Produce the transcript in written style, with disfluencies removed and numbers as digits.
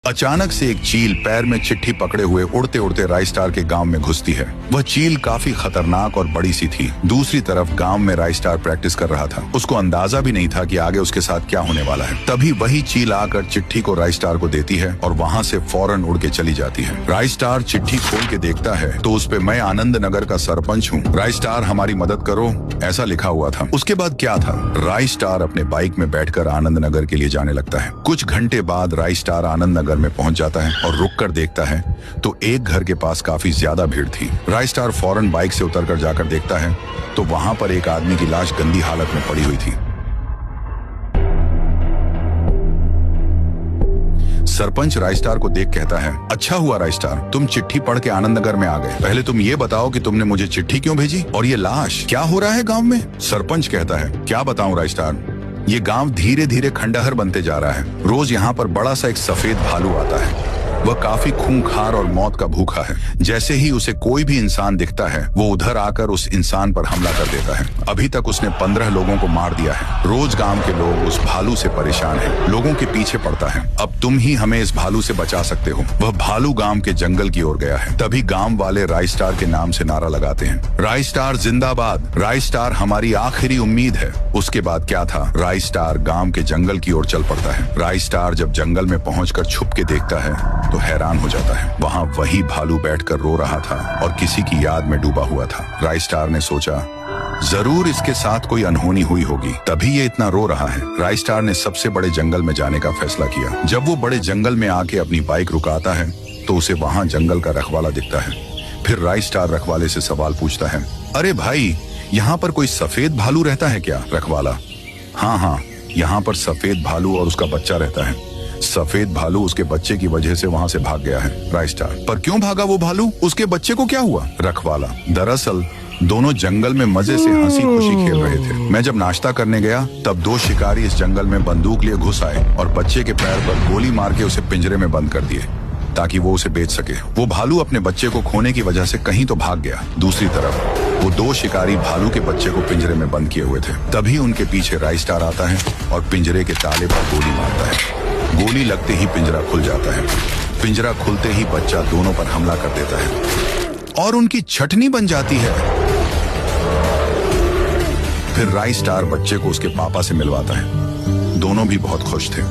अचानक से एक चील पैर में चिट्ठी पकड़े हुए उड़ते उड़ते राइस्टार के गांव में घुसती है। वह चील काफी खतरनाक और बड़ी सी थी। दूसरी तरफ गांव में राइस्टार प्रैक्टिस कर रहा था। उसको अंदाजा भी नहीं था कि आगे उसके साथ क्या होने वाला है। तभी वही चील आकर चिट्ठी को राइस्टार को देती है और वहाँ से फौरन उड़ के चली जाती है। राइस्टार चिट्ठी खोल के देखता है तो उस पे मैं आनंद नगर का सरपंच हूँ, राइस्टार हमारी मदद करो, ऐसा लिखा हुआ था। उसके बाद क्या था, राइस्टार अपने बाइक में बैठकर आनंद नगर के लिए जाने लगता है। कुछ घंटे बाद राइस्टार आनंद नगर में पहुंच जाता है और रुक कर देखता है तो एक घर के पास काफी ज्यादा भीड़ थी। राइस्टार फौरन बाइक से उतरकर जाकर देखता है तो वहां पर एक आदमी की लाश गंदी हालत में पड़ी हुई थी। सरपंच राइस्टार को देख कहता है, अच्छा हुआ राइस्टार, तुम चिट्ठी पढ़ के आनंद नगर में आ गए। पहले तुम ये बताओ कि तुमने मुझे चिट्ठी क्यों भेजी और ये लाश क्या हो रहा है गांव में। सरपंच कहता है, क्या बताऊं राइस्टार, ये गांव धीरे धीरे खंडहर बनते जा रहा है। रोज यहाँ पर बड़ा सा एक सफेद भालू आता है। वह काफी खूंखार और मौत का भूखा है। जैसे ही उसे कोई भी इंसान दिखता है वो उधर आकर उस इंसान पर हमला कर देता है। अभी तक उसने 15 लोगों को मार दिया है। रोज गांव के लोग उस भालू से परेशान हैं। लोगों के पीछे पड़ता है। अब तुम ही हमें इस भालू से बचा सकते हो। वह भालू गांव के जंगल की ओर गया है। तभी गांव वाले राइस्टार के नाम से नारा लगाते हैं, राइस्टार जिंदाबाद, राइस्टार हमारी आखिरी उम्मीद है। उसके बाद क्या था, राइस्टार गांव के जंगल की ओर चल पड़ता है। राइस्टार जब जंगल में पहुंचकर छुप के देखता है तो हैरान हो जाता है। वहाँ वही भालू बैठकर रो रहा था और किसी की याद में डूबा हुआ था। राइस्टार ने सोचा, जरूर इसके साथ कोई अनहोनी हुई होगी, तभी ये इतना रो रहा है। राइस्टार ने सबसे बड़े जंगल में जाने का फैसला किया। जब वो बड़े जंगल में आके अपनी बाइक रुकाता है तो उसे वहाँ जंगल का रखवाला दिखता है। फिर राइस्टार रखवाले से सवाल पूछता है, अरे भाई, यहाँ पर कोई सफेद भालू रहता है क्या। रखवाला, हाँ, यहाँ पर सफेद भालू और उसका बच्चा रहता है। सफेद भालू उसके बच्चे की वजह से वहाँ से भाग गया है। राइस्टार, पर क्यों भागा वो भालू, उसके बच्चे को क्या हुआ। रखवाला, दरअसल दोनों जंगल में मजे से हंसी खुशी खेल रहे थे। मैं जब नाश्ता करने गया तब 2 शिकारी इस जंगल में बंदूक लिए घुस आए और बच्चे के पैर पर गोली मार के उसे पिंजरे में बंद कर दिए ताकि वो उसे बेच सके। वो भालू अपने बच्चे को खोने की वजह से कहीं तो भाग गया। दूसरी तरफ वो 2 शिकारी भालू के बच्चे को पिंजरे में बंद किए हुए थे। तभी उनके पीछे राइस्टार आता है और पिंजरे के ताले पर गोली मारता है। गोली लगते ही पिंजरा खुल जाता है। पिंजरा खुलते ही बच्चा दोनों पर हमला कर देता है और उनकी छटनी बन जाती है। फिर राइस्टार बच्चे को उसके पापा से मिलवाता है। दोनों भी बहुत खुश थे।